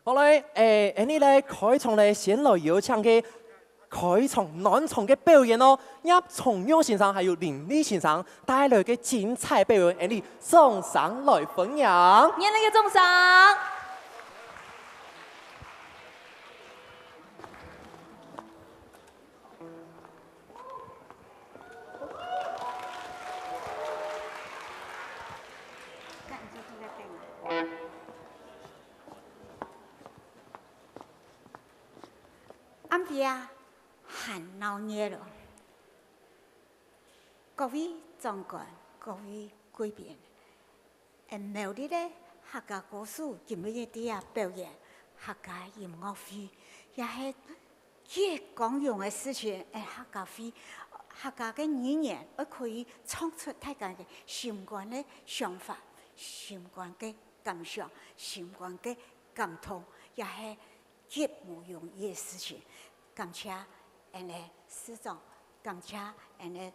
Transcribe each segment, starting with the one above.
好嘞，你咧开场咧先来有请嘅开场暖场嘅表演哦，由重阳先生还有林立先生带来嘅精彩表演，你送上来分享。热烈嘅掌声！暗边很闹热了，各位长官、各位贵宾，苗栗咧客家歌手今日啲啊表演，客家音乐会也係越講用嘅事情，客家會、客家嘅語言，我可以唱出大家嘅心肝嘅想法、心肝嘅感想、心肝嘅感動，也係越冇容易嘅事情。感謝市長，感謝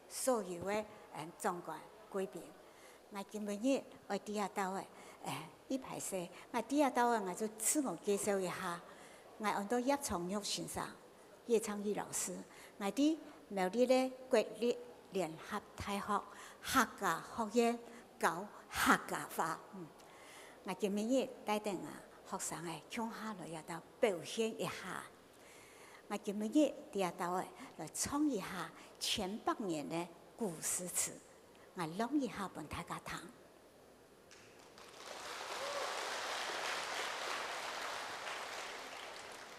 所有嘅長官貴賓。我今日我第一到嘅一排些，我第一到嘅我就自我介紹一下，我按到葉重玉先生、葉昌義老師，我啲苗栗咧國立聯合大學客家學院教客家話。我今日帶定學生嘅唱下來一道表現一下。我今日第一道來唱一下前百年嘅故事詞，我朗一下俾大家聽。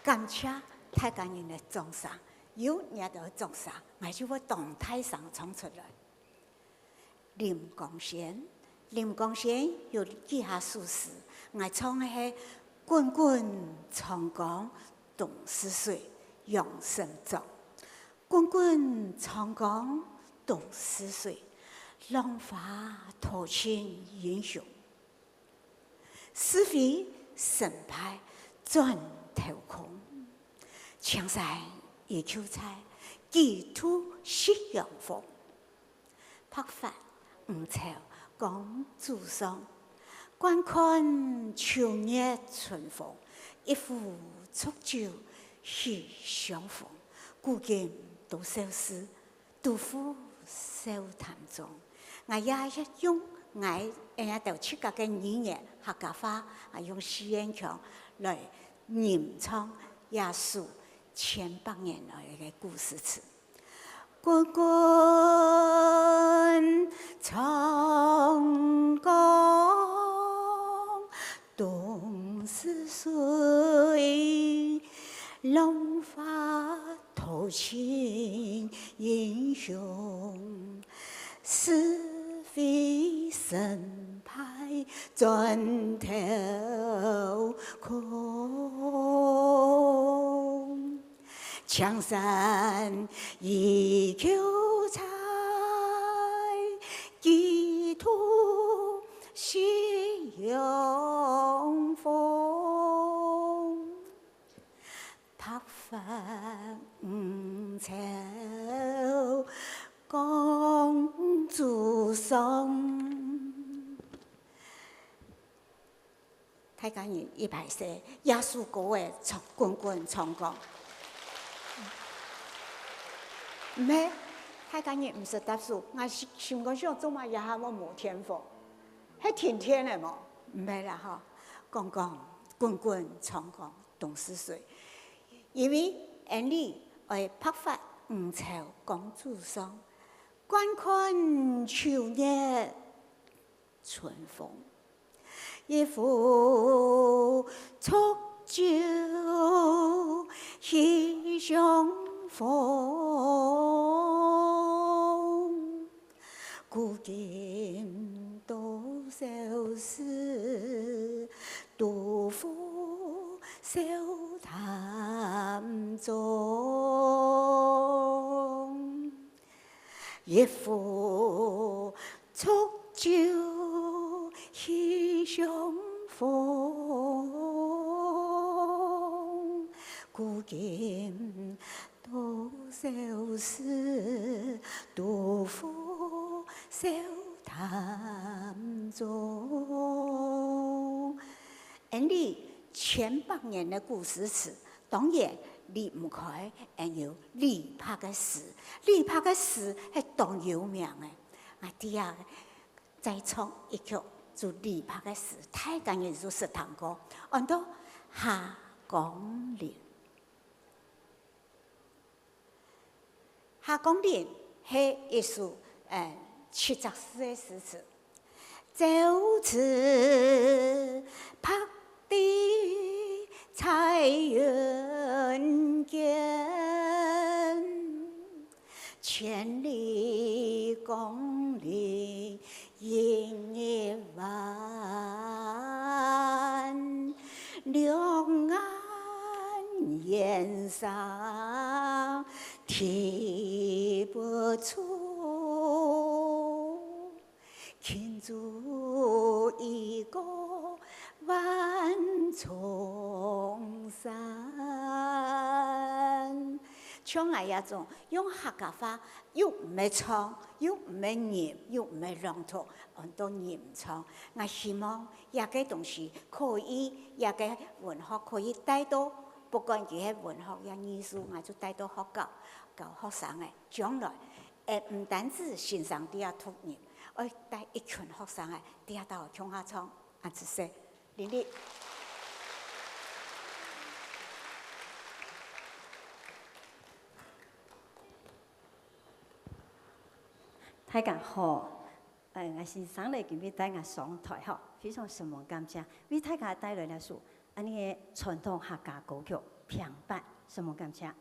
感謝大家人嘅掌聲，有人的掌聲，我就會動態上唱出來。林光賢有幾下數詞，我唱嘅係滾滾長江東逝水，永生種。滾滾長江東逝水，浪花淘盡英雄。是非成敗轉頭空，青山依舊在，幾度夕陽風。白髮吳朝講祖上，觀看秋月春風，一壺濁酒喜相逢。古今多少事，杜甫笑談中。我也一用我到七個嘅語言客家話，用試驗腔來吟唱亞述千百年來嘅故事詞。滾滾長江東逝水，浪花淘盡英雄。是非成敗轉頭空，青山依舊在，幾度夕陽風。白髮吳朝講祖上，大家人一排寫耶穌歌嘅滾滾長江。唔係，大家人唔識答數，我心肝想做嘛，也係我冇天賦，係天天嘅嘛，唔係啦嚇。講滾滾長江東逝水，因為你白髮吳朝講祖上。觀看秋月春風，一壺濁酒喜相逢。古今多少事，杜甫笑談中。一壺濁酒喜相逢，古今多少事，杜甫笑談中。你1,800年的故事词，当然离唔开还有李白嘅诗。李白嘅诗系当有名嘅，我底下再唱一曲就李白嘅诗，太感人就食堂歌，按到下江陵。下江陵系一首七绝诗嘅诗词。就此拍地彩云间，千里共里烟一湾，两岸烟上啼不出。庆祝一个万重山，唱啊呀种用客家话，又唔系唱，又唔系念，又唔系朗读，很多念唱。我希望也个东西可以，也个文学可以带到，不管佢系文学呀艺术，我就带到学校教学生嘅，将来唔单止欣赏啲啊读念。我带一群学生啊，底下到乡下唱，啊，只是玲玲。大家好，我先生嚟今日带我上台吼，非常十分感谢，为大家带来了首安尼嘅传统客家歌曲《平板》，十分感谢。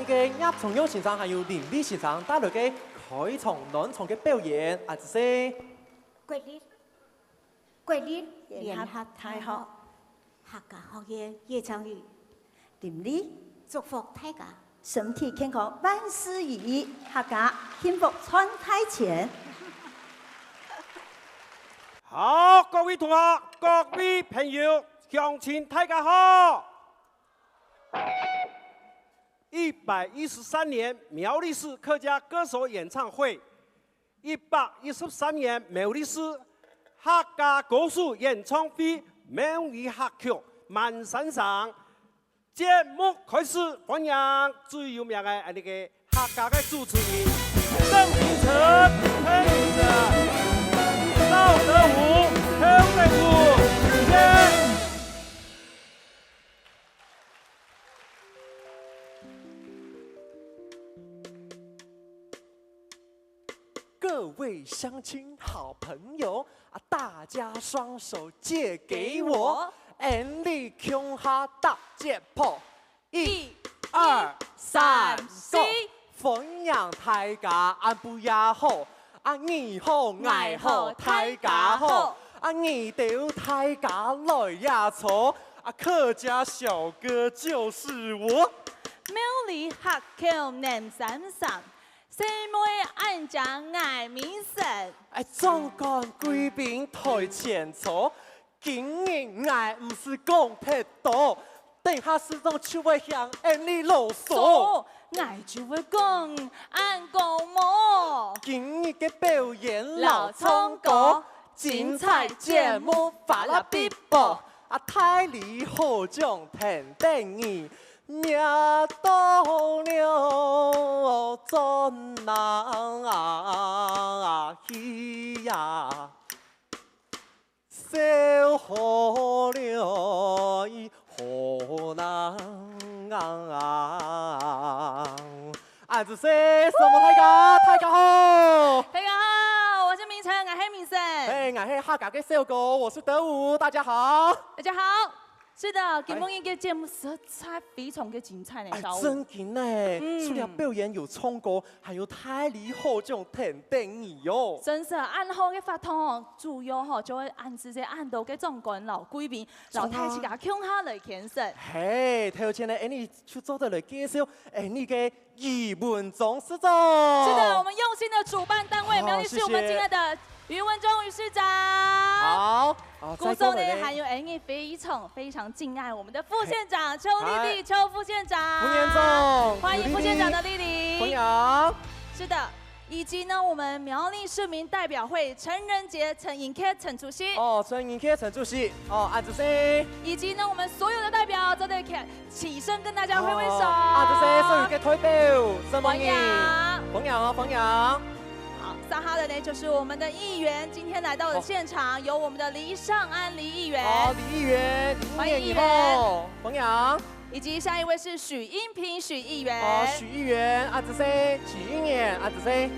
嘅叶重勇先生还有林立先生带来嘅开场暖场嘅表演，啊，这些桂林联合大学客家学院叶昌宇林理祝福大家。身体健康，万事如意，客家幸福穿太前。好，各位同学、各位朋友、乡亲，大家好。113年苗栗市客家歌手演唱会，113年苗栗市客家歌手演唱会名为客曲《满山上》。节目开始，欢迎最有名的那个客家的主持人郑明成配着赵德武、邱德武，谢谢。各位乡亲好朋友啊，大家双手借给我，眼里穷下大节谱，1、2、3、4，分享大家安不也好，啊你好爱好大家好，啊你丢大家来呀错，啊客家小哥就是我。苗栗客口南山上，姊妹俺将爱民生。哎，总干贵宾台前坐，今日爱唔是讲太多，等下始终就会向俺你啰嗦。爱就会讲俺讲么？今日嘅表演老老聪聪哥哥，精彩节目发了必播，啊太厉好奖天等你。命到了真难去呀，小好了好难啊！这是什么大家？大家好！大家好，我是明成，俺黑明生。哎，俺是客家的小哥，我是德武，大家好。大家好。是的，今梦一个节目实在非常的精彩呢，哎，小五。真劲呢！除了表演有唱歌，还有太厉害种天等你哟。真是按好嘅法通，主要吼就会按直接按到嘅总管老贵宾，老太自家腔下来牵绳。嘿，头前呢，你就做得来介绍，你嘅语文总是长。是的，我们用心的主办单位苗栗市我们敬爱的于文忠于市长。好，鼓手呢还有非常非常敬爱我们的副县长邱丽丽邱副县长。副县长，欢迎副县长的丽丽。欢迎。是的。以及呢，我们苗栗市民代表会陈仁杰、陈颖 K、陈主席。陈颖 K、陈主席。按主席。以及呢，我们所有的代表都得起身跟大家挥挥手。这些所有的代表，欢迎。欢迎，欢迎。好，撒哈的呢就是我们的议员，今天来到了现场，有我们的黎尚安黎议员。黎议员，欢迎议员。欢迎。以及下一位是许英平许议员。许议员，这些许议员，这些。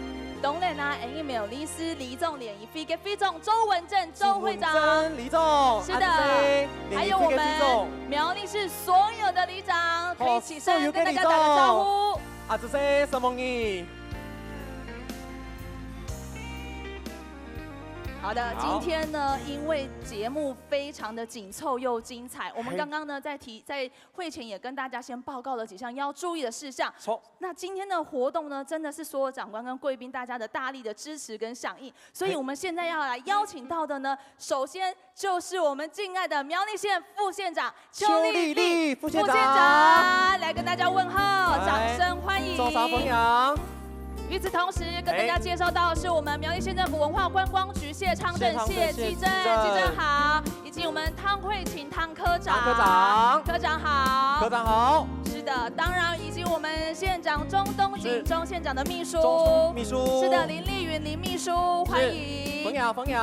当然啦，苗栗市李总联谊会嘅副总周文正周会长。李总。是的。还有我们苗栗市所有的里长，可以起身跟大家打个招呼。这些什么人？好的，今天呢，因为节目非常的紧凑又精彩，我们刚刚呢在会前也跟大家先报告了几项要注意的事项。那今天的活动呢，真的是所有长官跟贵宾大家的大力的支持跟响应，所以我们现在要来邀请到的呢，首先就是我们敬爱的苗栗县副县长邱丽丽副县长来跟大家问候，掌声欢迎。掌声欢迎。与此同时，跟大家介绍到的是我们苗栗县政府文化观光局谢昌正谢继正，继正好，以及我们汤慧琴汤科长，科长好，科长好。是的，当然以及我们县长钟东锦钟县长的秘书，是的林丽云林秘书，欢迎，欢迎欢迎。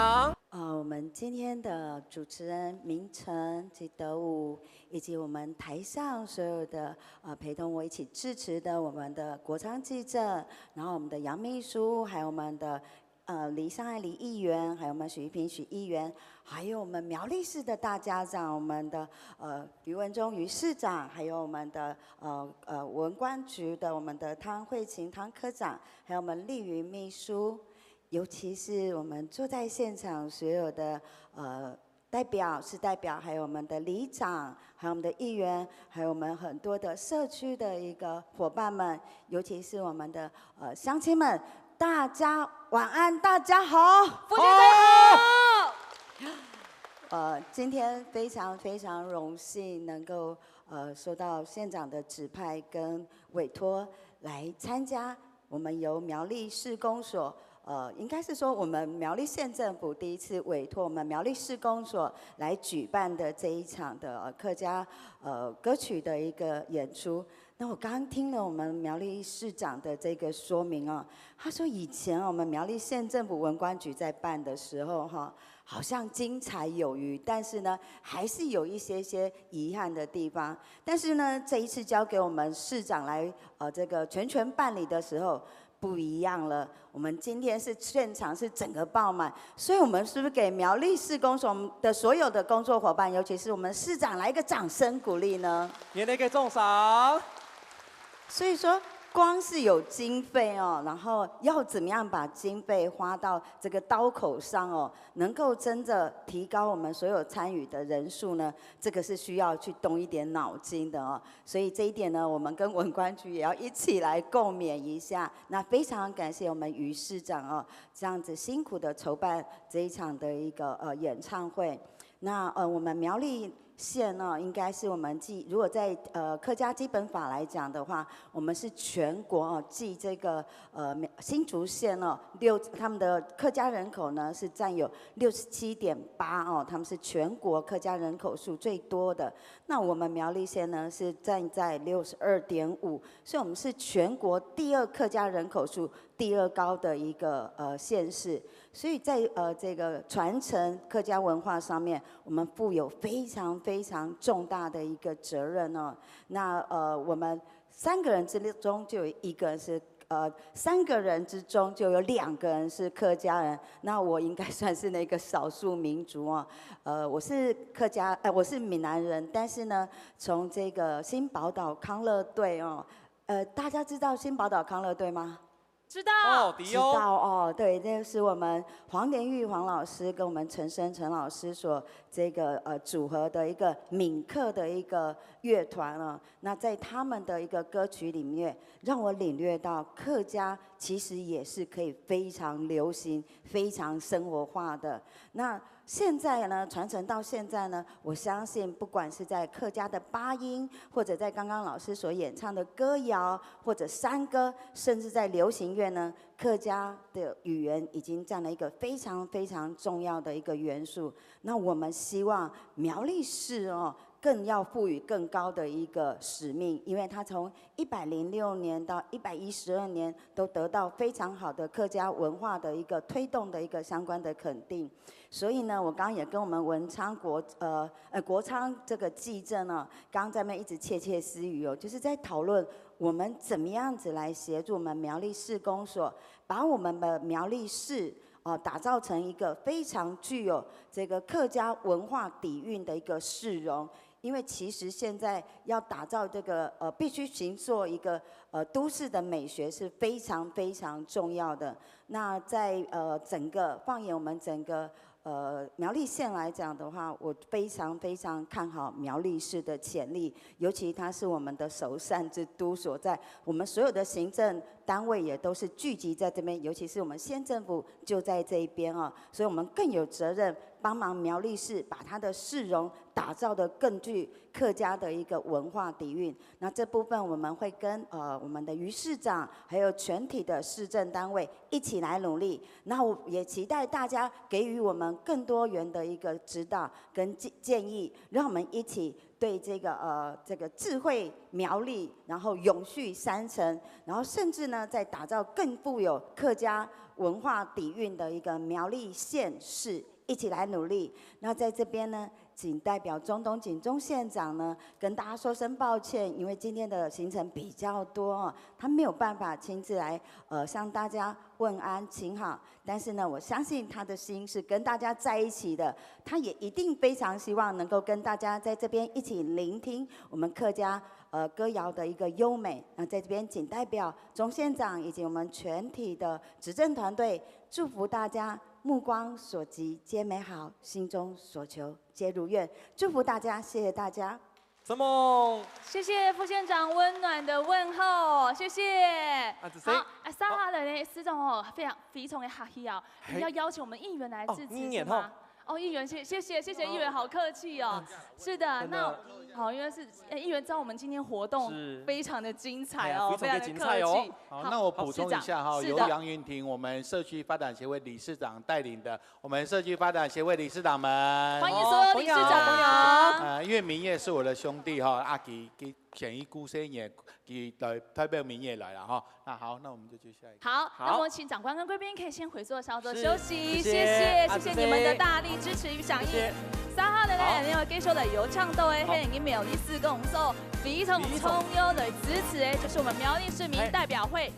我们今天的主持人明成及德武，以及我们台上所有的陪同我一起支持的我们的国昌记者，然后我们的杨秘书，还有我们的李尚爱李议员，还有我们许玉萍许议员，还有我们苗栗市的大家长，我们的余文忠余市长，还有我们的文管局的我们的汤慧琴汤科长，还有我们丽云秘书，尤其是我们坐在现场所有的市代表，还有我们的里长，还有我们的议员，还有我们很多的社区的一个伙伴们，尤其是我们的乡亲们，大家晚安，大家好，父亲节好。今天非常非常荣幸能够受到县长的指派跟委托来参加我们由苗栗市公所。应该是说我们苗栗县政府第一次委托我们苗栗市公所来举办的这一场的客家歌曲的一个演出。那我刚刚听了我们苗栗市长的这个说明哦，他说以前我们苗栗县政府文管局在办的时候哈，好像精彩有余，但是呢还是有一些遗憾的地方。但是呢这一次交给我们市长来这个全办理的时候，不一样了，我们今天是现场是整个爆满，所以我们是不是给苗栗市公所的所有的工作伙伴，尤其是我们市长来一个掌声鼓励呢？热烈嘅掌声。所以说，光是有经费哦，然后要怎么样把经费花到这个刀口上哦，能够真的提高我们所有参与的人数呢？这个是需要去动一点脑筋的哦。所以这一点呢，我们跟文管局也要一起来共勉一下。那非常感谢我们余市长哦，这样子辛苦的筹办这一场的一个演唱会。那我们苗栗县呢，应该是我们如果在客家基本法来讲的话，我们是全国继这个新竹县他们的客家人口呢是占有67.8哦，他们是全国客家人口数最多的。那我们苗栗县呢是站在62.5，所以我们是全国第2客家人口数第2高的一个县市。所以在这个传承客家文化上面，我们负有非常非常重大的一个责任哦。那我们3个人之中就有1个人是3个人之中就有2个人是客家人。那我应该算是那个少数民族哦。我是我是闽南人，但是呢，从这个新宝岛康乐队哦，大家知道新宝岛康乐队吗？知道，知道哦，对，这是我们黄连玉黄老师跟我们陈升陈老师所这个组合的一个闽客的一个乐团啊。那在他们的一个歌曲里面，让我领略到客家其实也是可以非常流行、非常生活化的。那现在呢，传承到现在呢，我相信不管是在客家的八音，或者在刚刚老师所演唱的歌谣，或者山歌，甚至在流行乐呢，客家的语言已经占了一个非常非常重要的一个元素。那我们希望苗栗市哦，更要赋予更高的一个使命，因为它从106年到112年都得到非常好的客家文化的一个推动的一个相关的肯定。所以呢，我刚刚也跟我们文昌国昌这个技正呢，刚刚在那边一直窃窃私语哦，就是在讨论我们怎么样子来协助我们苗栗市公所，把我们的苗栗市打造成一个非常具有这个客家文化底蕴的一个市容。因为其实现在要打造这个必须形塑一个都市的美学是非常非常重要的。那在整个放眼我们整个苗栗县来讲的话，我非常非常看好苗栗市的潜力，尤其它是我们的首善之都所在，我们所有的行政单位也都是聚集在这边，尤其是我们县政府就在这一边啊，所以我们更有责任帮忙苗栗市把它的市容打造的更具客家的一个文化底蕴。那这部分我们会跟我们的余市长还有全体的市政单位一起来努力。那我也期待大家给予我们更多元的一个指导跟建议，让我们一起对这个智慧苗栗，然后永续山城，然后甚至呢，在打造更富有客家文化底蕴的一个苗栗县市，一起来努力。那在这边呢，仅代表中东锦中县长呢，跟大家说声抱歉，因为今天的行程比较多哦，他没有办法亲自来向大家问安请好。但是呢，我相信他的心是跟大家在一起的，他也一定非常希望能够跟大家在这边一起聆听我们客家歌谣的一个优美。那在这边仅代表钟县长以及我们全体的执政团队，祝福大家目光所及皆美好，心中所求皆如愿。祝福大家，谢谢大家。什么？谢谢副县长温暖的问候，谢谢。好，三哈的呢，司长哦，非常的客气哦，要邀请我们议员来致辞是吗？哦，议员，谢谢议员，好客气哦。是的，那好，因为是议员知道我们今天活动非常的精彩哦，非常的客气。好，那我补充一下哈，由杨云婷我们社区发展协会理事长带领的我们社区发展协会理事长们，欢迎所有理事长。因为明业是我的兄弟哈，阿吉显一孤身也给代表明业来了哈。那好，那我们就去下一个。好，那我们请长官跟贵宾可以先回座稍作休息，谢谢你们的大力支持与响应。三号的呢，因为继续来有唱到的，嘿，你苗栗市公所非常充优的支持的，就是我们苗栗市民代表会。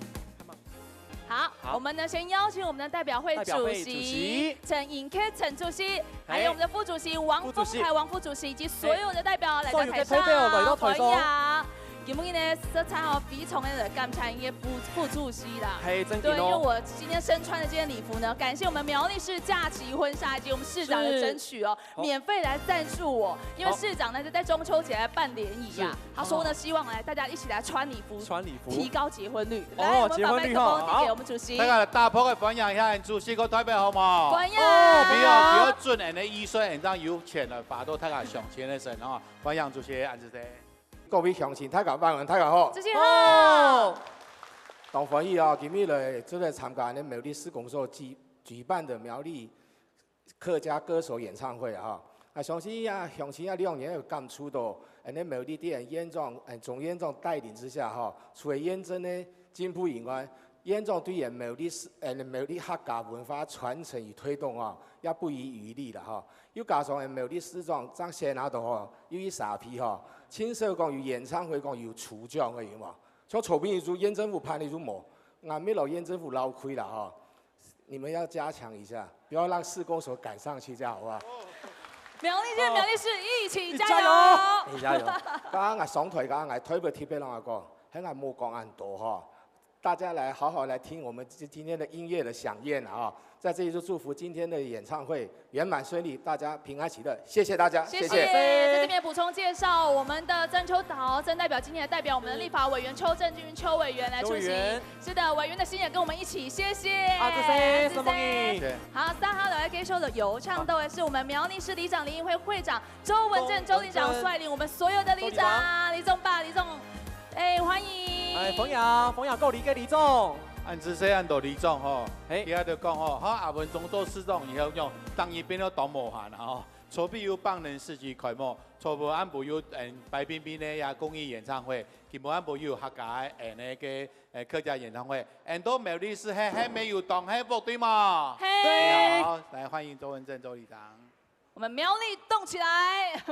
好，我们呢先邀请我们的代表会主席陈颖凯陈主席，还有我们的副主席王凤凯王副主席以及所有的代表来到台上，欢迎。今天呢，色彩哦非常的感谢一个副主席啦，对，因为我今天身穿的这件礼服呢，感谢我们苗栗市假期婚纱以及我们市长的争取哦，免费来赞助我，因为市长呢在中秋节来办联谊呀，他说呢希望来大家一起来穿礼服，提高结婚率。来，我们把麦克风递给我们主席。大家大波嘅欢迎一下主席個台北好冇？欢迎。比較準人嘅預算，然後有錢嘅發到大家上錢嘅神哦，歡迎主席安子生。各位鄉親，大家晚安，大家好。主席好。當歡喜啊！今日來就來參加呢苗栗市公所舉辦的苗栗客家歌手演唱會啊！啊，相信啊鄉親啊2年有感觸到，呢苗栗啲人院長總院長帶領之下哈，除了驗證呢進步以外，院長對人苗栗客家文化傳承與推動啊，也不遺餘力啦哈！又加上苗栗市長張先那度吼，有一傻批哈。青社講有演唱會講有出獎嘅嘢嘛，像草坪一組縣政府判一組冇，俺沒老縣政府撈虧啦哈，你們要加強一下，不要讓市公所趕上去，這樣好不好？苗栗縣苗栗市一起加油！一起加油！剛剛我上台講，我推不貼俾人講，喺我冇講咁多哈，大家來好好來聽我們今天的音樂的饗宴啊！在這裡就祝福今天的演唱會圓滿順利，大家平安喜樂，謝謝大家，謝謝。在這邊補充介紹，我們的曾秋島曾代表今天也代表我們的立法委員邱正軍邱委員來出席。是的，委員的心也跟我們一起，謝謝。阿志生，好，3號來接受的遊唱到的是我們苗栗市里長聯誼會會長周文正周里長率領我們所有的里長，李總吧，李總，哎，歡迎。哎，馮陽夠理嘅李總。按之前按到李總吼，伊喺度講吼，好阿文總做市長以後用，當然變咗當無限啦吼。初必有幫人市區開幕，初步按部有白冰冰的呀公益演唱會，基本按部有客家那個客家演唱會，都苗栗市還沒有動黑部對嗎？嘿，好，來歡迎周文正周里長。我們苗栗動起來！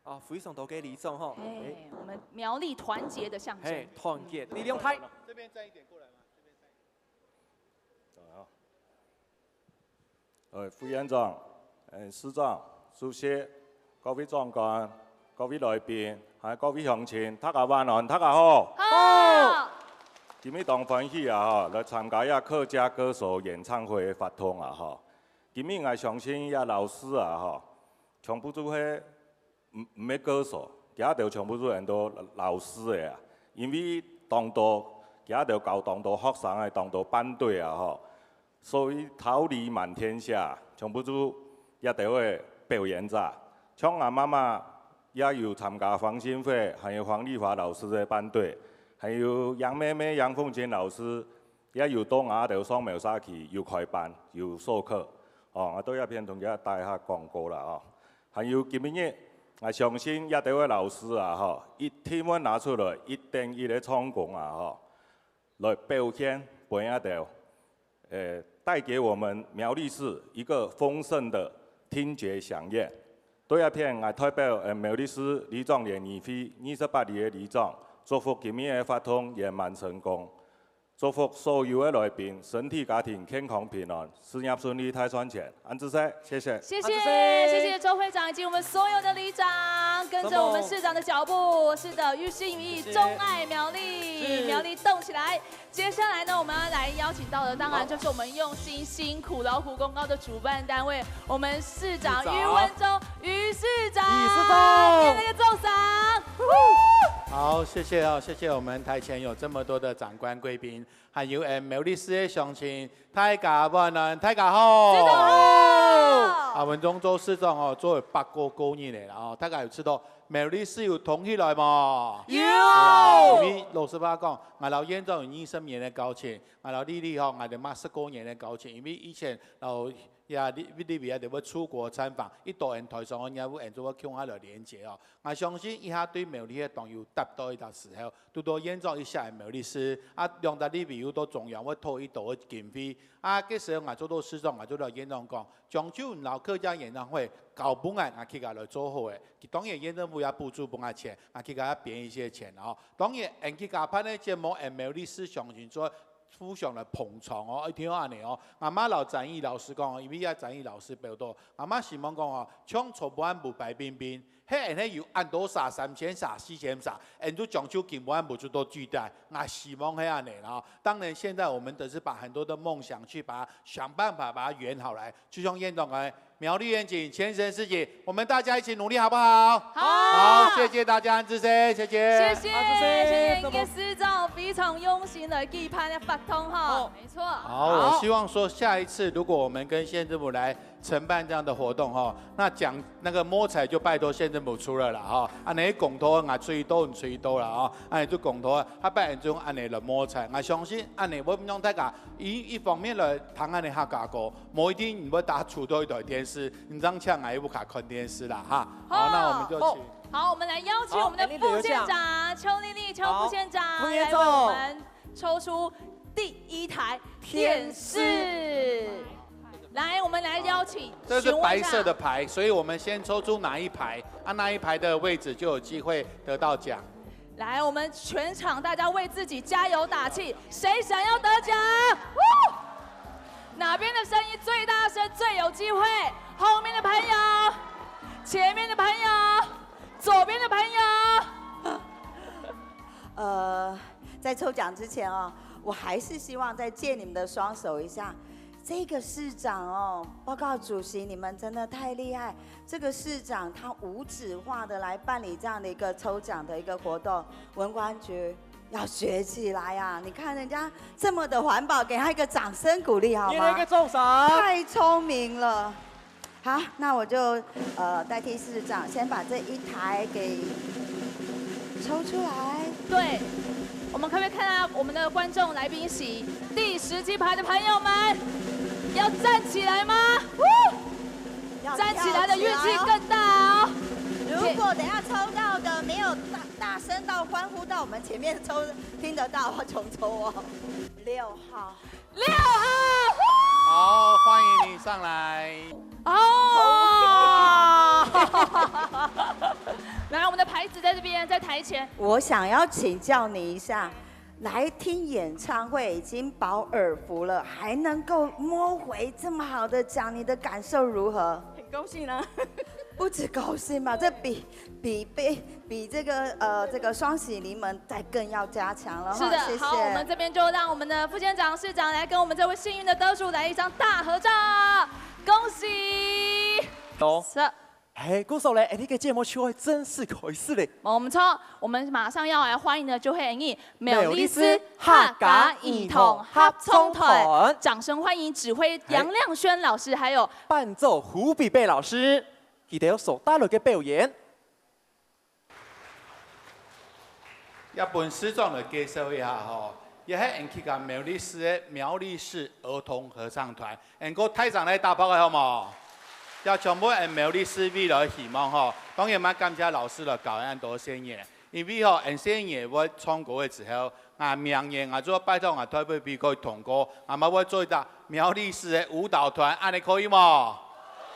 啊，非常多嘅李總吼，我們苗栗團結的象徵，團結力量態。這邊站一點過來嘛，這邊站。副院長、市長、主席、各位長官、各位來賓，還各位鄉親，大家晚安，大家好。好。今日當歡喜啊！來參加呀客家歌手演唱會的發通啊！哈，今日我相信呀老師啊！哈，全部都係唔係歌手，而家就全部都人都老師嘅啊！因為當到而家就教當到學生嘅當到班隊啊！哈，所以桃李滿天下，全部都一定會表演者。像我媽媽也有參加方心會，還有黃麗華老師嘅班隊。還有楊妹妹、楊鳳琴老師，也有到我哋雙苗沙去有開班、有授課，哦，我都一邊同佢帶下廣告啦，哦。還有今日我相信亚这位老师啊，吼，一天我拿出了1:1的成功啊，吼，来表现陪阿到，带给我们苗栗市一个丰盛的听觉飨宴。对一片我代表苗栗市里长联谊会28年的里长，祝福今年的发通圆满成功。 祝福所有的来宾身体家庭健康平安，事业顺利，泰山前。安子生，谢谢。谢谢周会长以及我们所有的里长，跟着我们市长的脚步。是的，于心于意，钟爱苗栗，苗栗动起来。接下来呢，我们要来邀请到的，当然就是我们用心辛苦劳苦功高的主办单位，我们市长于文忠于市长，给那个重赏。好，谢谢啊，谢谢我们台前有这么多的长官贵宾，还有苗栗市的乡亲，大家晚安，大家好。市长好。文忠周市长哦，做8個高年嚟啦哦，大家有知道苗栗市有統起來嘛？有。因為老實話講，我老院長有20年的交情，我老弟弟吼，我哋10多年的交情，因為以前老。 呀，你邊就要出國參訪，一到人台上，我也會做個強下來連接哦。我相信以下對苗栗嘅黨有達到一個時候，都到演奏一下苗栗詩，啊，兩大里邊有到中央，我拖一道嘅經費，啊，嗰時候我做到市長，我做到演講講，漳州老客家演唱會搞本案，我去佢來做好嘅，當然演唱會也補助本案錢，我去佢變一些錢哦。當然，人去佢拍呢節目，苗栗詩上去做。 互相來捧場哦，一聽安尼哦。阿媽老展毅老師講，因為也展毅老師表達，阿媽希望講哦，搶籌辦部白冰冰，迄人有按多少3000啥4000啥，人都講究金辦部就都巨大，我希望迄安尼啦。當然，現在我們都是把很多的夢想去把它想辦法把它圓好來，就像院長講。 苗栗願景，前程似錦，我們大家一起努力，好不好？好，謝謝大家支持，謝謝。謝謝一個市長非常用心的期盼的發通哈，沒錯。好，我希望說下一次如果我們跟縣政府來承辦這樣的活動哈，那講那個摸彩就拜託縣政府出了啦哈，安尼公投啊吹多啦啊，安尼就公投啊，啊拜人就安尼來摸彩，我相信安尼我們讓大家一方面來談安尼客家歌，某一天你會打出多一台電視。 你這樣搶還不卡看電視啦哈！好，那我們就去。好，我們來邀請我們的副縣長邱麗麗邱副縣長來為我們抽出第1台電視。來，我們來邀請。這是白色的牌，所以我們先抽出哪一排，按那一排的位置就有機會得到獎。來，我們全場大家為自己加油打氣，誰想要得獎？哪邊的聲音最大聲，最有機會？後面的朋友，前面的朋友，左邊的朋友。在抽獎之前哦，我還是希望再借你們的雙手一下。這個市長哦，報告主席，你們真的太厲害！這個市長他無紙化的來辦理這樣的一個抽獎的一個活動，文管局。 要學起來呀！你看人家這麼的環保，給他一個掌聲鼓勵好嗎？一個重賞，太聰明了。好，那我就代替市長先把這一台給抽出來。對，我們可不可以看到我們的觀眾來賓席第17排的朋友們要站起來嗎？站起來的運氣更大哦。如果等下抽到的沒有大聲到歡呼到我們前面抽聽得到，我重抽哦。6號，6號，好，歡迎你上來。哦，來，我們的牌子在這邊，在台前。我想要請教你一下，來聽演唱會已經飽耳福了，還能夠摸回這麼好的獎，你的感受如何？很高興啊！不止高興嘛，這比這個雙喜臨門再更要加強了。是的，謝謝。好，我們這邊就讓我們的副縣長、市長來跟我們這位幸運的得主來一張大合照，恭喜！是。哎，鼓手嘞，你個節目就會正式開始嘞。我們馬上要來歡迎的就會係苗栗市客家兒童合唱團，掌聲歡迎指揮楊亮軒老師，還有伴奏胡比貝老師。 佢哋有所帶來嘅表演，一本市長來介紹一下吼，也係人去個苗栗市嘅苗栗市兒童合唱團，能夠台上來打爆嘅好冇？要全部苗栗市未来希望吼，当然嘛感谢老师了教咱多些年，因为吼，些年我唱歌的时候，明年做拜托台北市可以通过，嘛我做一个苗栗市的舞蹈团，安尼可以吗？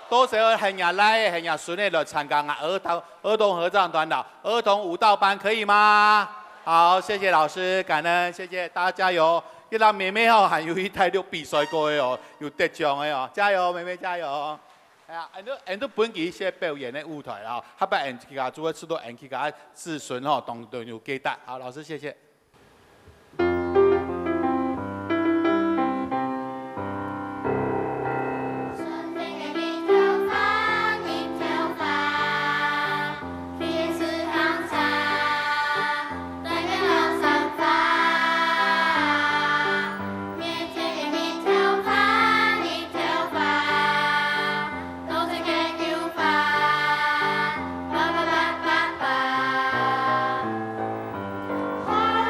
多少很呀来很呀顺利来参加儿童合唱团的儿童舞蹈班，可以吗？好，谢谢老师，感恩，谢谢大家加油！一让妹妹吼还有一态度比赛过的哦，有得奖的哦，加油，妹妹加油！哎呀，俺都本期一些表演的舞台啊，他把俺去个做吃到俺去个子孙吼，都有给带。好，老师谢谢。花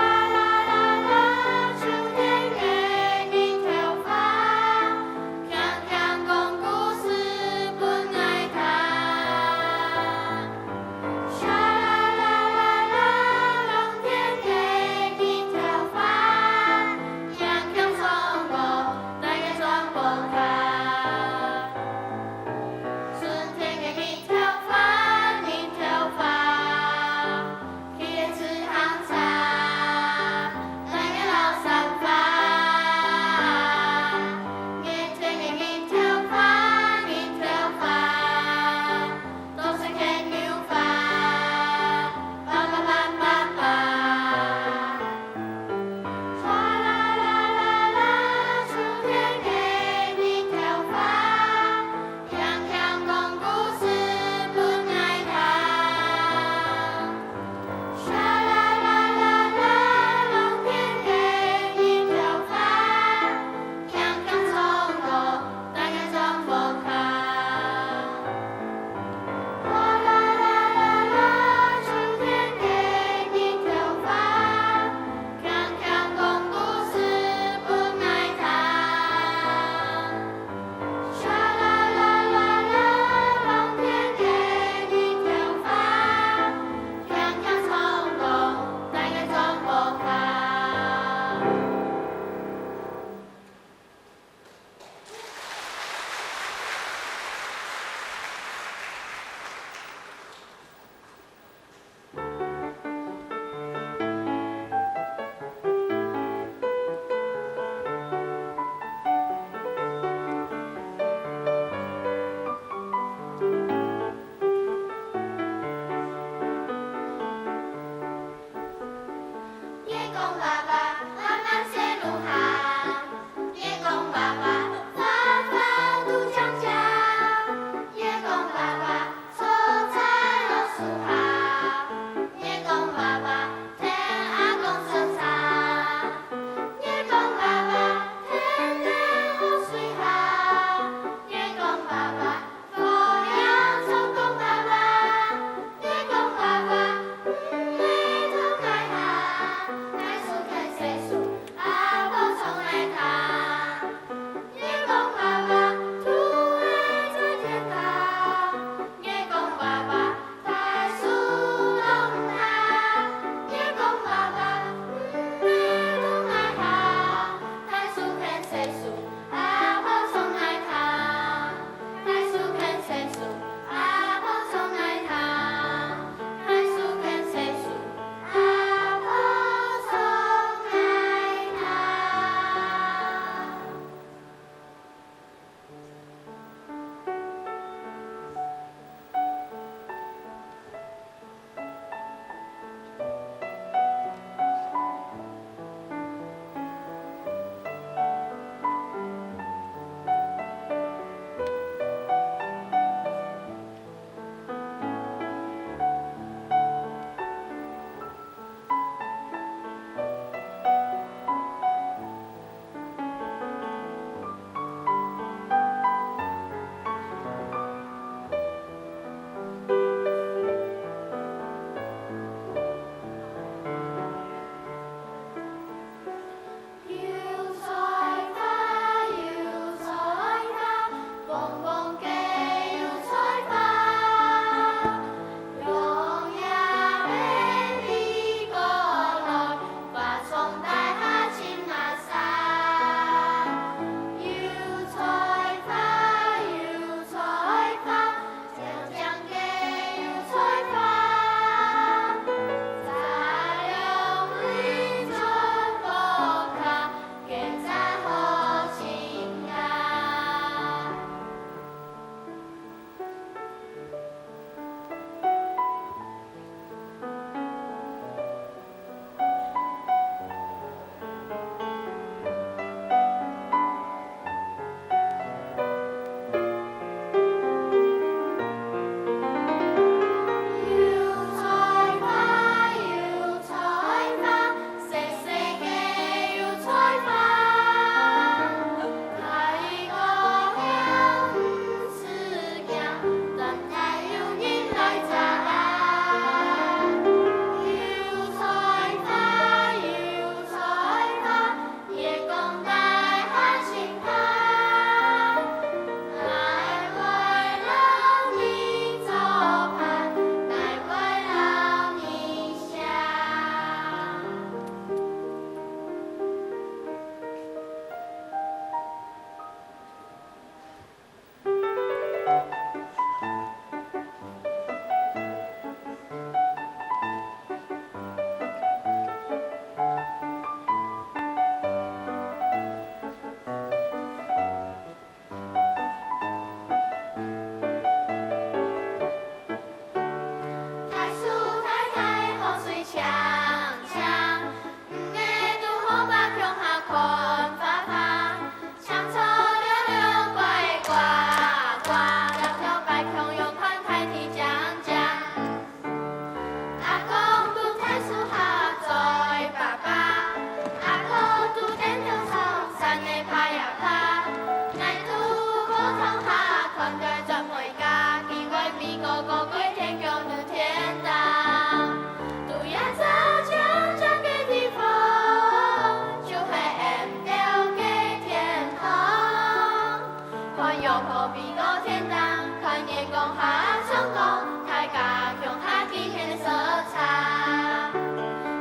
老婆比我天当，看眼光下成功，大家共下体现色彩。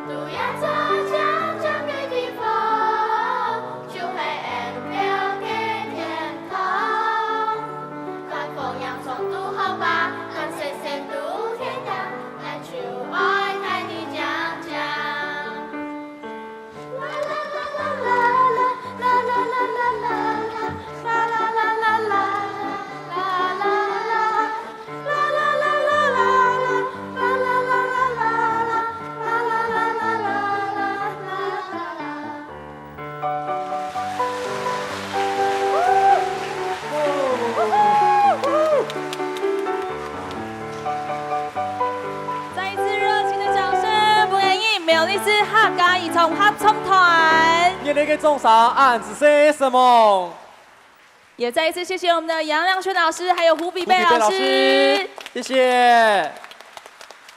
都要做将将的地方，就会按表给天堂。看风洋从都好吧，看谁谁都天当，难求爱太的讲讲。啦啦啦啦啦啦啦啦啦啦。再一次热情的掌声，不愿意苗栗市客家儿童合唱团。你那个中啥案子是什么？也再一次谢谢我们的杨亮轩老师，还有胡比贝老师，谢谢。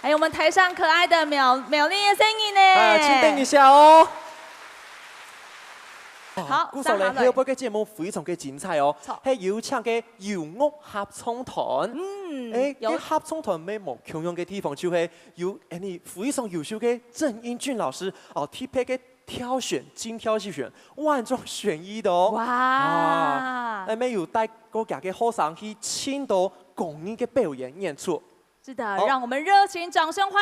还有我们台上可爱的苗栗的声音呢。请等一下哦。好，鼓手咧，后半个节目非常嘅精彩哦，係有請嘅搖樂合唱團。有合唱團咩冇強樣嘅地方，就係有你非常優秀嘅鄭英俊老師哦，特別嘅挑選、精挑細選、萬中選一的哦。哇！咩有帶各家嘅學生去簽到公益嘅表演演出。是的，讓我們熱情掌聲歡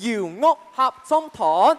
迎搖樂合唱團。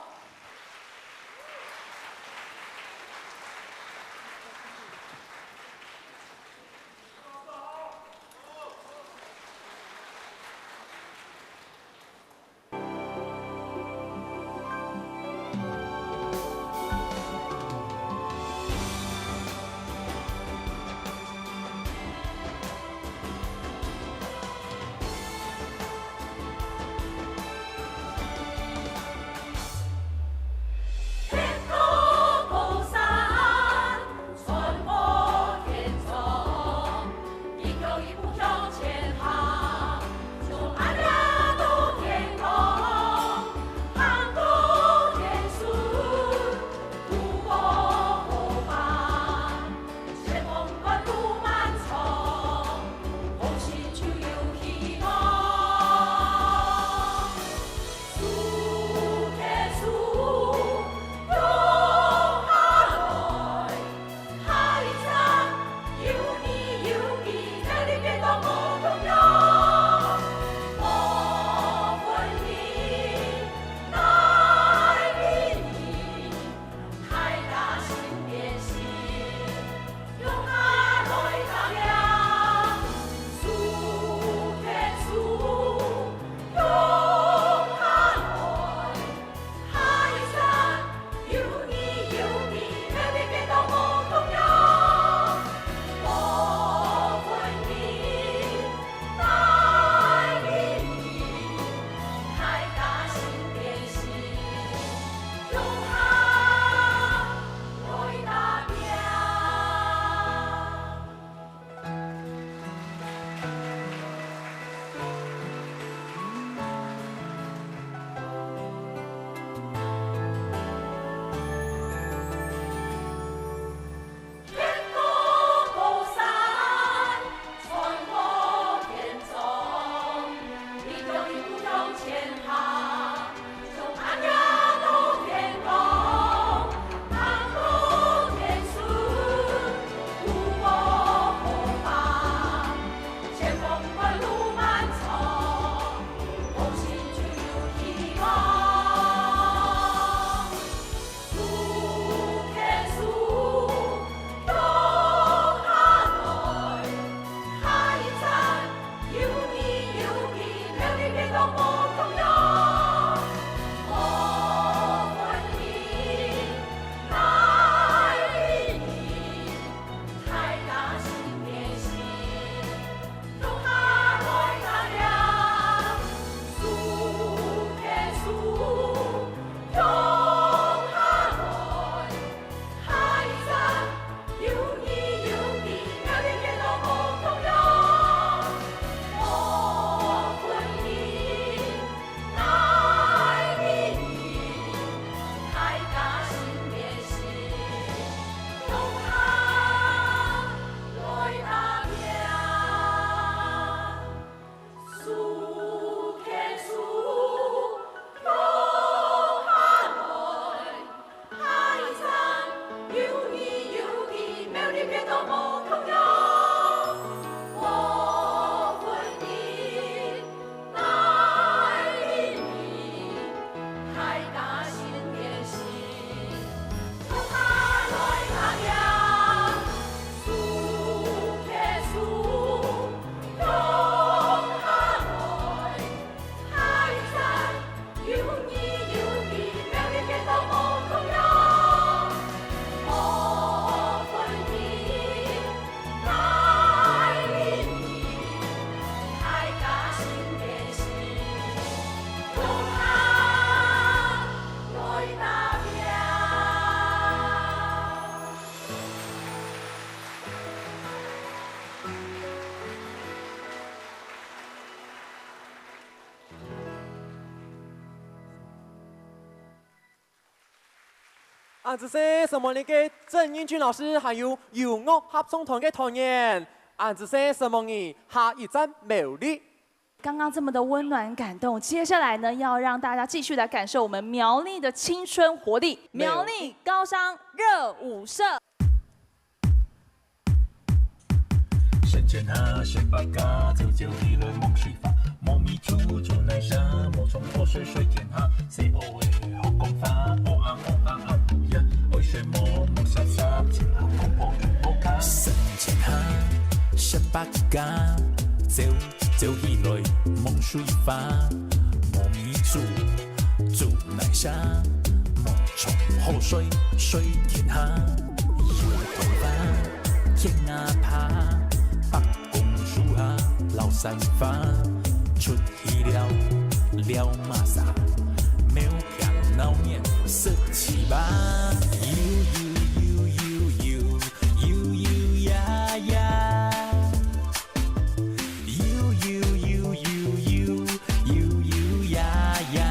这些什么那个郑英俊老师，还有游乐合唱团的团员，这些什么你下一站美丽。刚刚这么的温暖感动，接下来呢，要让大家继续来感受我们苗栗的青春活力，苗栗高商热舞社。身前哈，先把嘎，走就一轮梦水法，梦迷住就南沙，梦从破水水天哈，say oh哎，好功法，哦啊哦啊啊呀，爱学梦梦沙沙，前后空破空卡。身前哈，先把嘎，走就一轮梦水法，梦迷住南沙，梦从破水水天哈，有头发天啊爬。老山发出去了马萨，没有看闹面色七八，呀呀，呀呀，呀呀。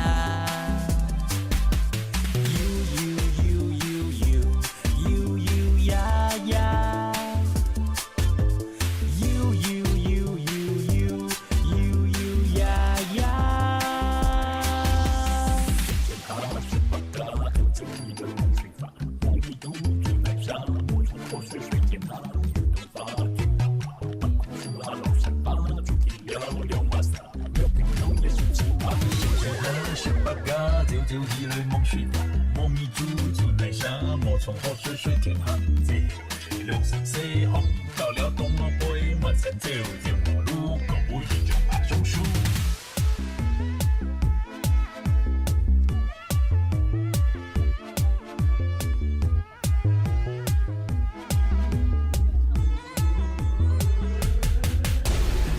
就一类梦水法，梦迷住南沙，梦从河水水天下，这流水水红到了东我背，满山走就我路，高不一种爬松树。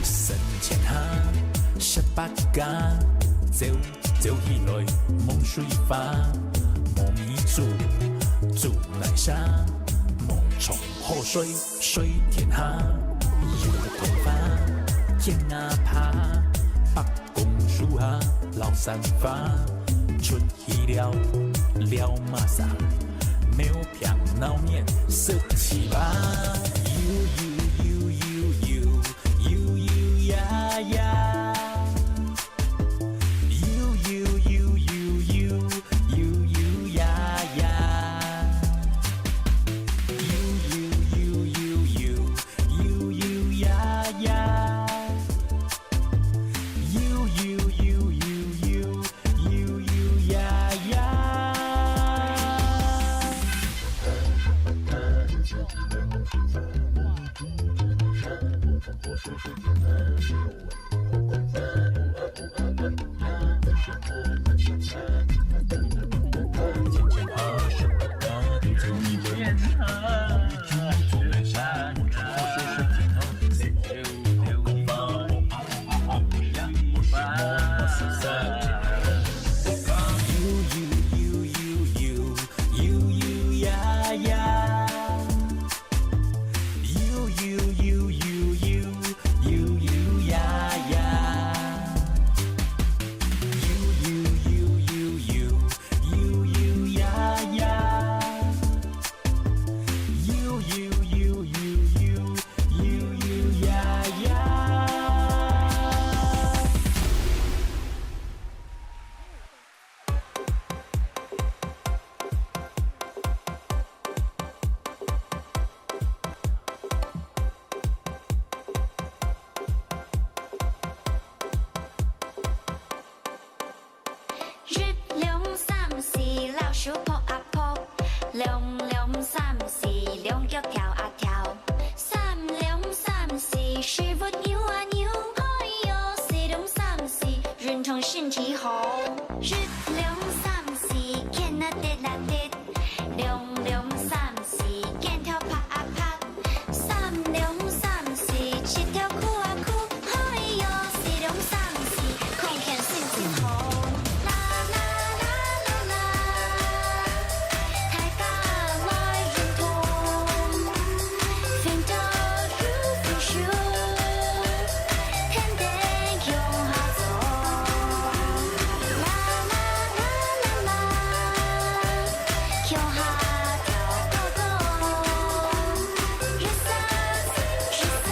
身前哈，十八家走。就一类梦水法，梦迷住南沙，梦从河水水天下，有头发天啊爬，北公树下老山发，出去了马萨，没有骗闹面色七八，呀呀。呀呀。石头哭啊哭，哎呦，是龙丧事，空闲心情好。啦啦啦啦啦，大家来认同，奋斗如分手，天地向下走。啦啦啦啦啦，向下跳高高，日升日升，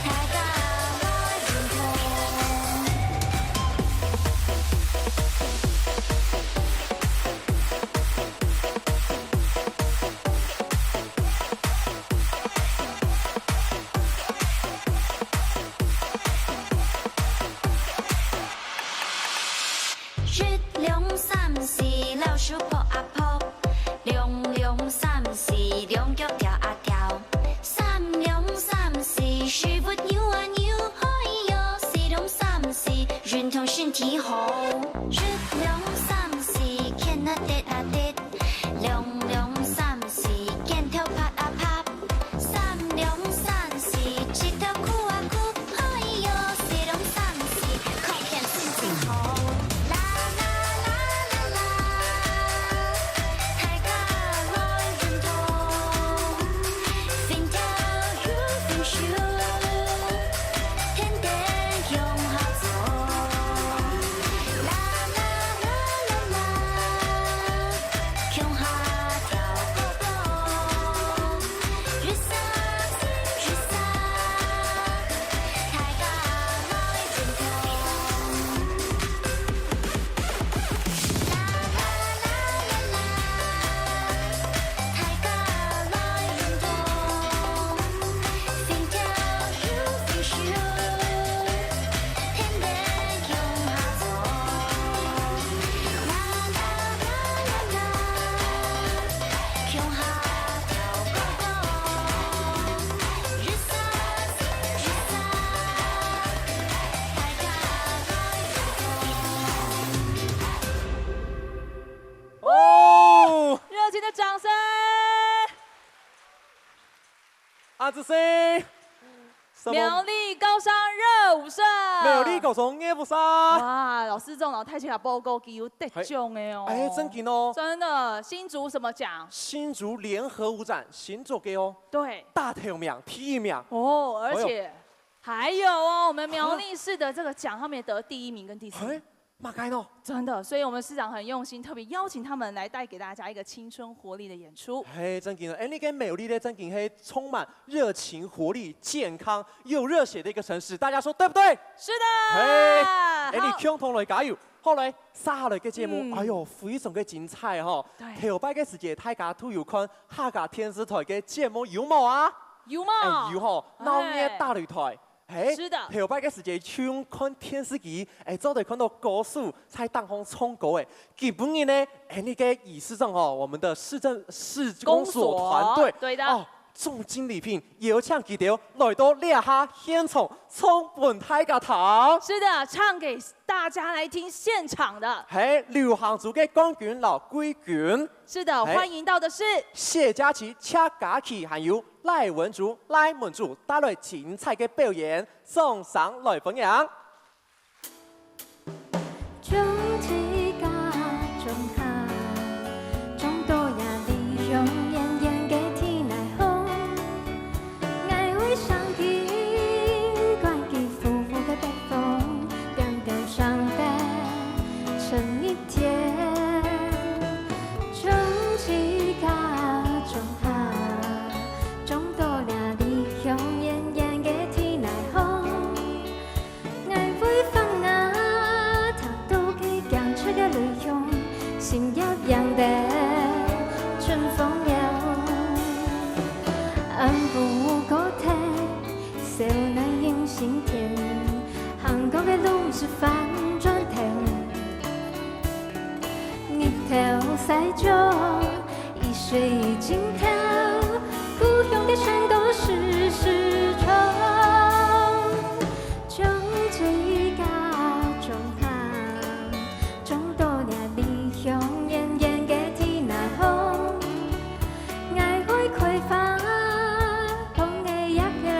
大家来认同。日龙三时，老鼠扑啊扑；龙龙三时，龙脚跳啊跳；三龙三时，师傅扭啊扭。哎呦，四龙三时，运动身体好。日龙三时，天啊跌啊跌；龙龙三时，肩头拍啊拍；三龙三时，石头哭啊哭。哎呦，四龙三时，空闲心情好。啦啦啦啦啦，大家来认同，奋斗如分手，天地向下走。啦啦啦啦啦，向下跳高高，日升日升，大家来认同。啦啦啦啦啦，大家来认同，奋斗如分手，天地向下走。啦啦啦啦啦，向下跳高高，日升日升，大家来认同。哦，热情的掌声！阿子生，什苗栗高商热舞社，苗栗高中热舞社。哇，老师这种老太太报告给有得奖的哦。哎，真劲哦！真的，新竹什么奖？新竹联合舞展新竹给哦，对，大头名、第一名。哦，而哎且还有哦，我们苗栗市的这个奖，他们也得第1名跟第4名。哎，马该喏。真的，所以我们市长很用心，特别邀请他们来带给大家一个青春活力的演出。嘿，真劲了！哎，你跟苗栗的真劲，嘿，充满热情、活力、健康又热血的一个城市，大家说对不对？是的。嘿，哎，你好共同来加油！后来下来嘅节目，嗯哎呦，非常嘅精彩哈！对头摆嘅时间，大家都有看客家电视台嘅节目有冇啊？有吗？哎，有吼，闹热大擂台。嘿，是的头摆嘅时间，像看电视机，哎，总得看到歌手在当中唱歌诶。基本嘅呢，哎，你嘅仪式上哦，我们的市公所团队，对的哦，重金礼聘，有请记者来到列下现场，唱本大家堂。是的，唱给大家来听现场的。嘿，流行组嘅冠军老归军，是的，哎欢迎到的是谢佳琪、恰佳琪，还有赖文竹、赖文竹带来精彩嘅表演，送上来分享。种一家种下，种到呀利用炎炎嘅天来风，爱会上天，关起浮浮嘅北风，变得上班成一天。种一家种下，种到呀利用炎炎嘅天来风，爱会放啊。心要养的春风摇，按不过台，小男人心田，韩国的路是反转头，日头晒着一水惊涛，故乡的山都是石头，种这个种下。种到呀理想，炎炎嘅天那空，爱会开花，风嘅一个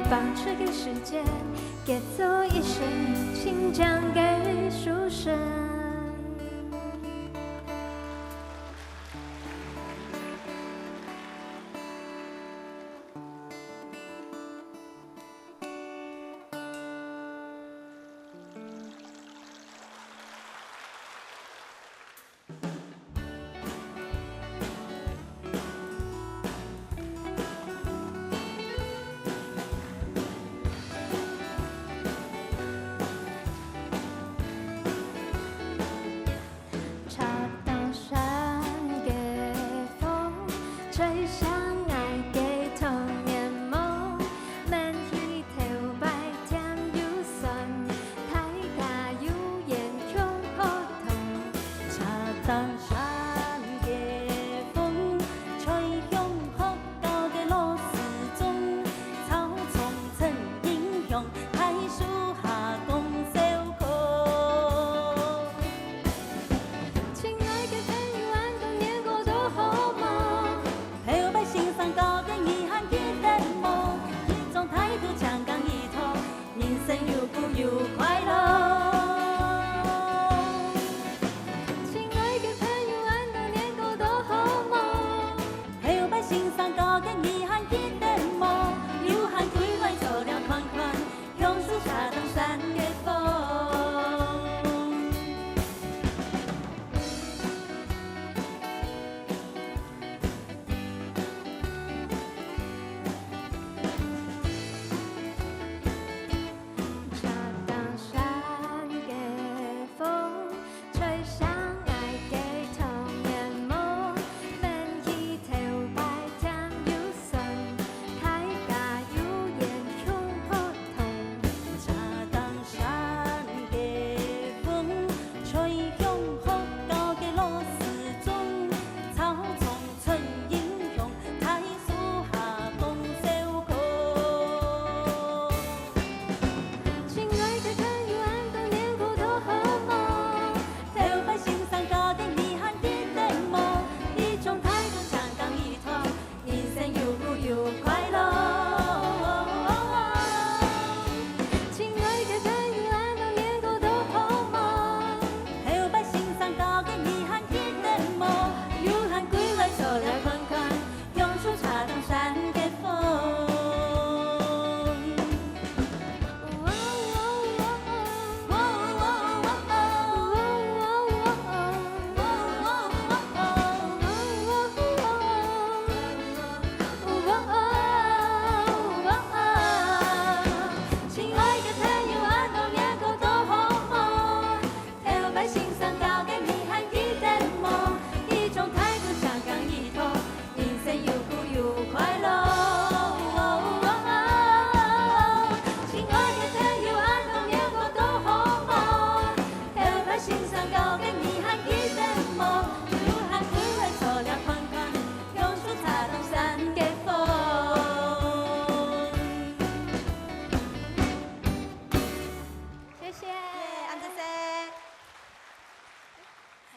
放出给世界，给走一生，请讲给书生。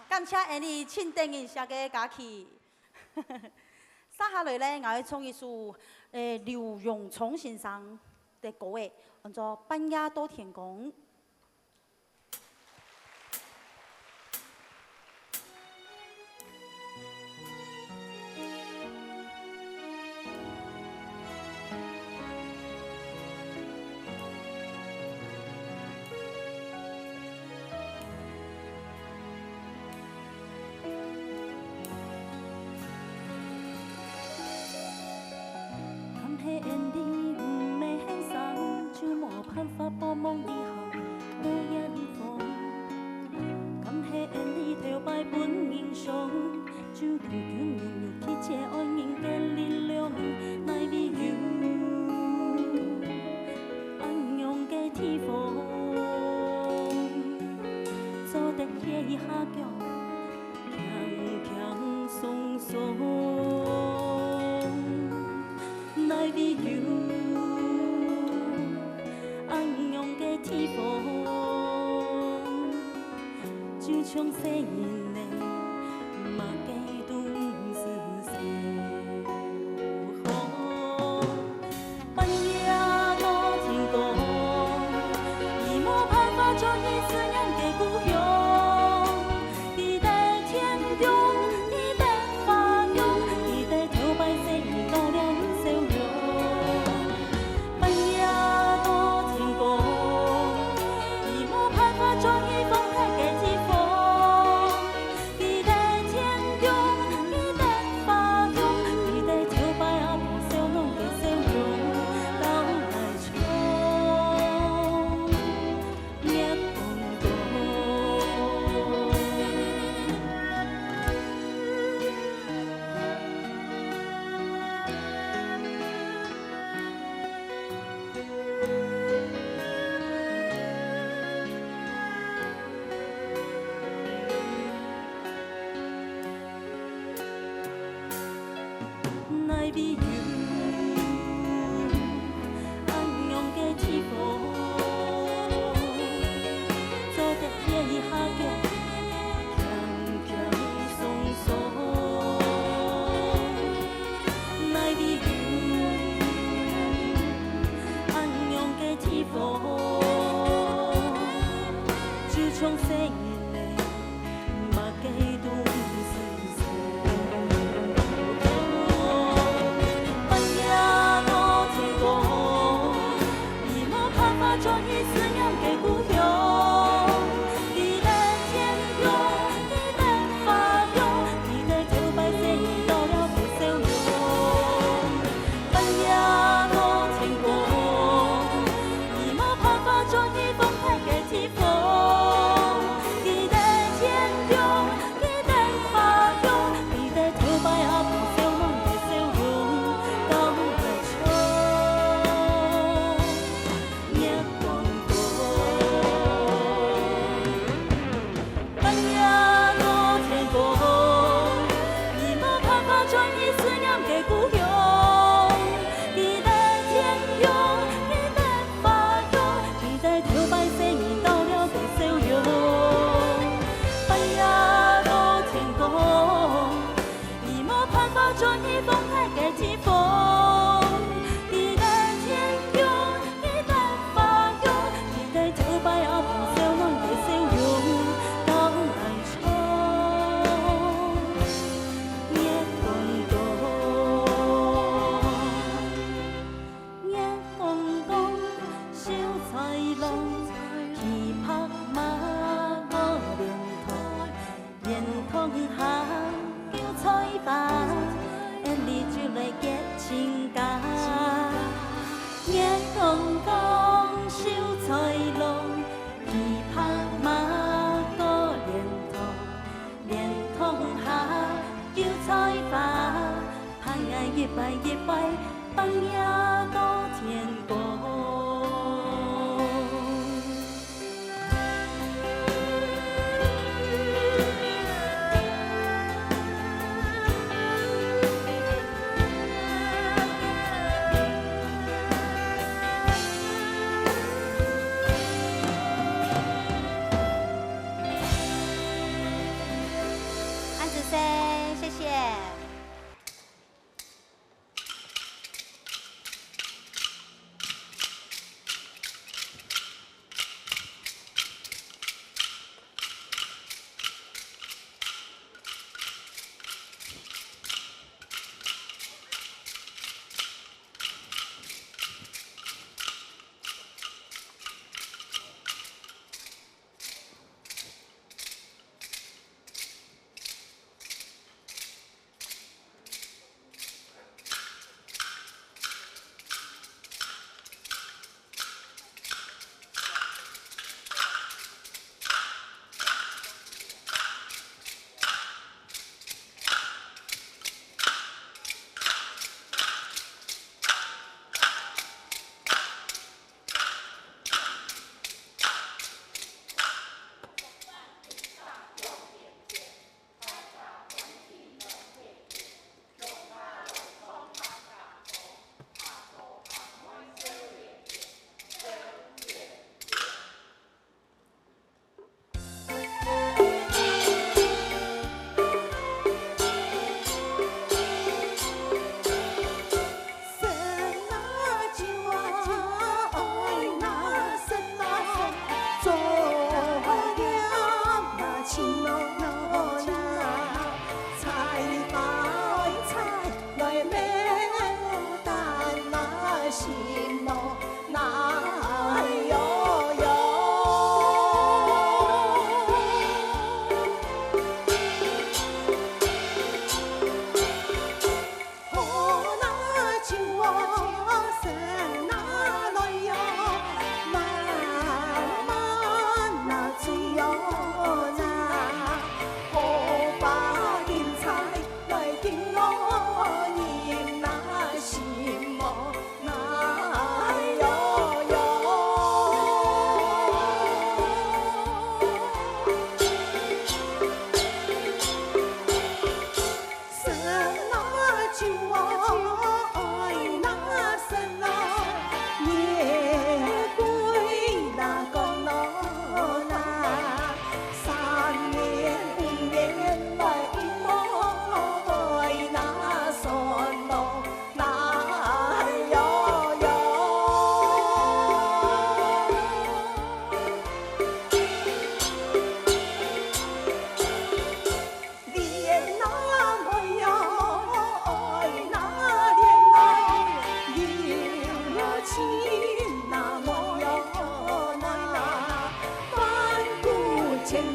感谢安尼庆典的下个假期。接下来呢，我要唱一首刘永聪先生的歌诶，叫做《半夜到天光》。播梦以後多一方，感謝你頭擺本英雄，就條條年年去借愛人嘅力量，來為you，安陽嘅天風，做得夜下腳，強強鬆鬆，來為you。天風，就像細人的馬雞東是小河，半夜到转移思念的故乡。你在天空，你在发光，你在头白色到了不笑容。半夜落天光，你没办法转移风台的地方。你在天空，你在发光，你在头白啊不笑容的笑容，到来唱。夜光光，半夜落天光，你没办法转移思念的故乡。你在天空，你在发光，你在头白色你到了的笑容。半夜落天光，你没办法转移风台的地方。你在天空，你在发光，你在头白啊不笑容的笑容，到来唱。夜光光，夜光光，小彩龙，旗拍马我连同，连同下叫彩花，因你就来结情家。夜光光，小彩龙，旗拍马我连同，连同下叫彩花，盼爱越拜越拜，半夜到天光。安子森，谢谢。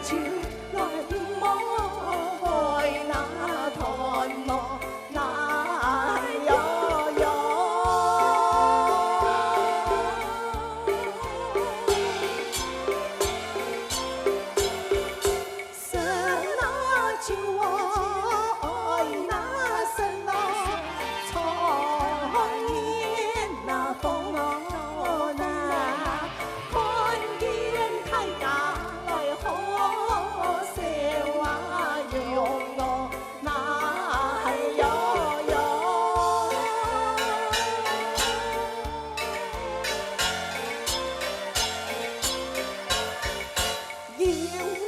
酒来摸爱那团摸来哟哟。生那酒爱那生那菜年那风那看见太大来好笑啊哟哟那哟哟。迎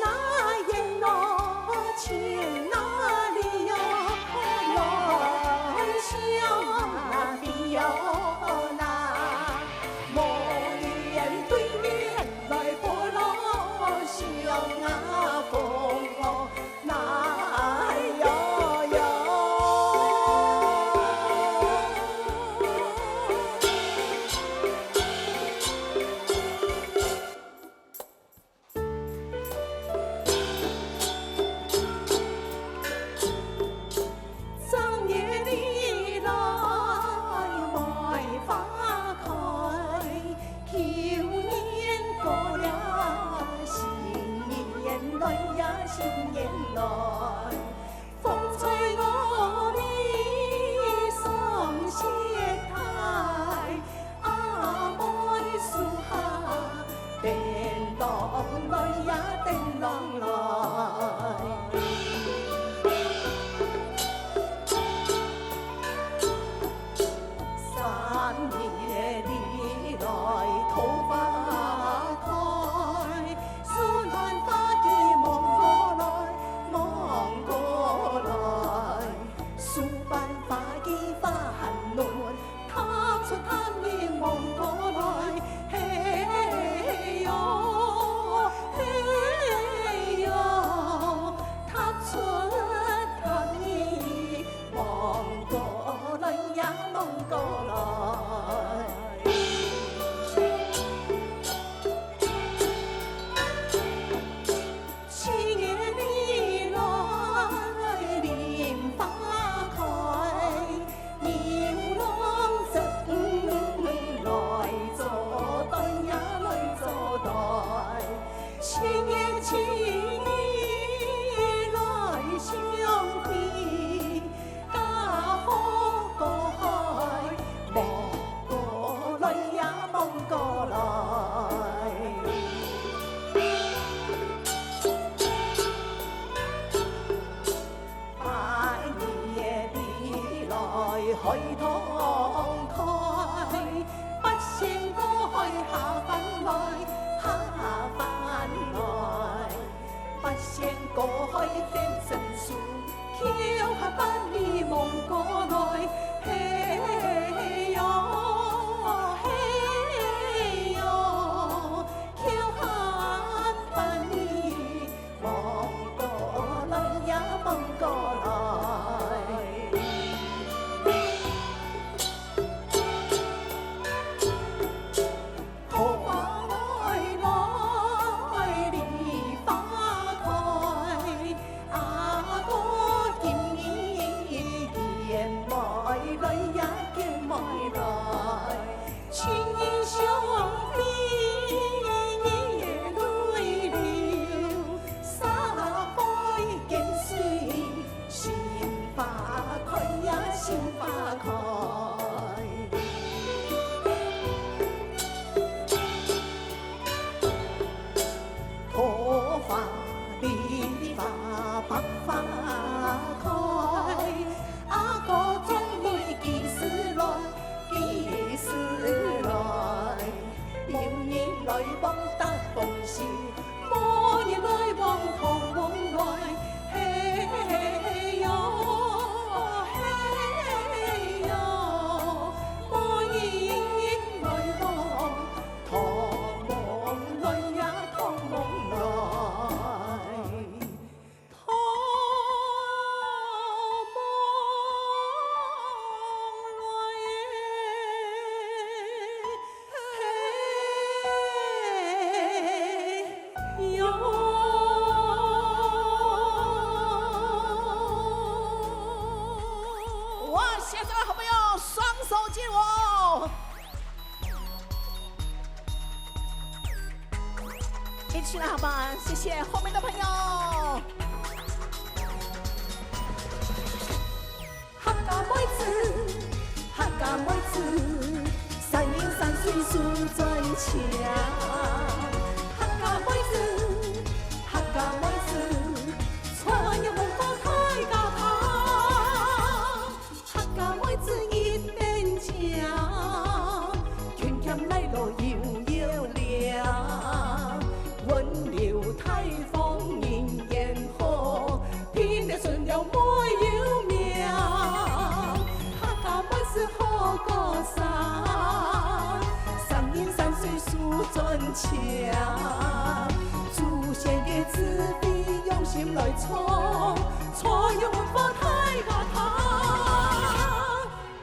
那迎那情那里哟，来相那比哟那，莫言对面来不落相啊风哦那哟哟。正月里来卖花开，旧年过了，新年来呀新年来，风吹我里送雪台，阿妹树下叮当来呀叮当来。三月里来桃花开，树兰花季望过来，树瓣花季花含嫩，探出探面望过来，嘿哟嘿哟，探出探面望过来呀望过来。七月里来莲花开，牛郎织来做对呀来做对，七月七来相会，家风过海，望过来呀望过来。百年里来海棠开，不勝過去下凡來，下凡來，不勝過去變成樹，翹下百里望過來，嘿喲嘿喲，翹下百里望過來呀望過來。桃花來梨花開，阿哥見面見埋來呀見埋來，情意相飛夜淚流，沙開見水，鮮花開呀鮮花開。桃花梨花白花開，阿哥總會幾時來，幾時來？有人來望得逢時，無人來望堂望來，嘿喲嘿喲，無人來望堂望來呀堂望來。一起来好吧？谢谢后面的朋友。客家妹子，客家妹子，三言三水数转强。客家妹子，客家妹子，传入文化太家堂。客家妹子一边强，拳拳来路悠悠亮。温流太风人言好，偏得顺流没有命。客家妹子好过山，三言三水数转强。祖先的子弟用心来创，创入文化太家堂。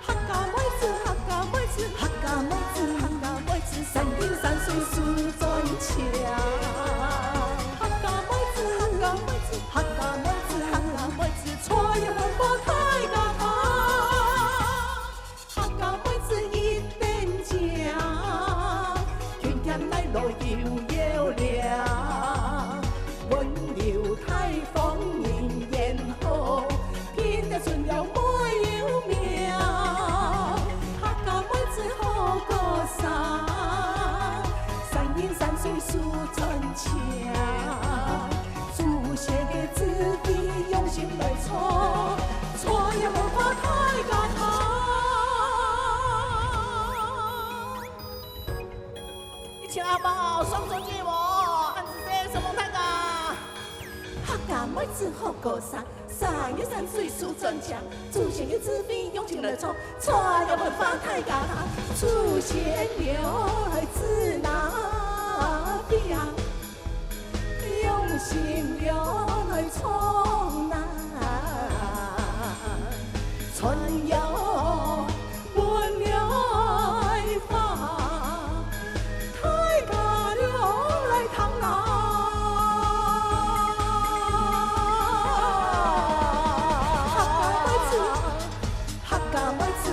客家妹子，客家妹子，客家妹子，客家妹子，三言三水数转强。客家妹子，客家妹子，客家妹子，客家妹子，创入文化太家堂。客家妹子一边强，拳拳来路悠悠亮。温流太风人言好，偏得顺流没有命。客家妹子好过山，三言三水数转强。祖先的子弟用心来创，创入文化太家堂。一起来好不好？双手接我，汉子谁什么太家？客家妹子好过山，三言三水数转强。祖先的子弟用心来创，创入文化太家堂。祖先留来自哪边？用心留来创南，春游温来发，太家留来唐南。客家妹子，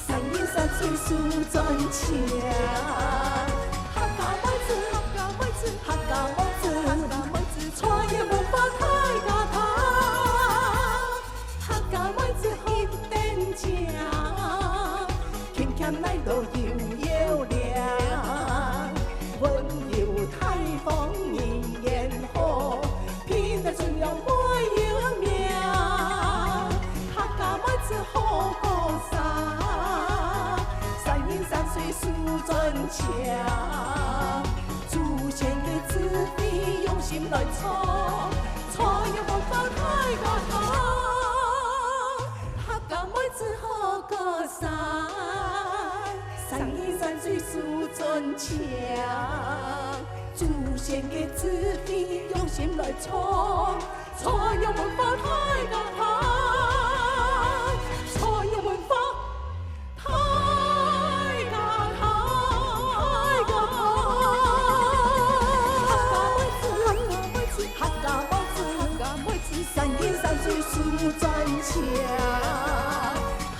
三言三水数转强。客家妹子，客家妹子，客家妹子，客家妹子，穿越文化太家堂。客家妹子一边强，拳拳来路悠悠亮。温柔太风人言好，偏得顺流没有命。客家妹子好过山，三言三水数转强。祖先的子弟用心来创，创入文化太家堂。客家妹子好过山，三言三水数转强。祖先的子弟用心来创，创入文化太家堂。创入文化太家堂，太家堂。客家妹子，客家妹子，三言三水数转强。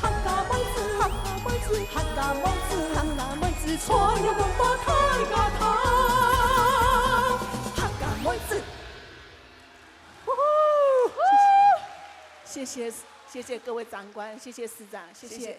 客家妹子，客家妹子，客家妹子，客家妹子，创入文化太家堂。客家妹子，谢谢各位长官，谢谢师长，谢谢。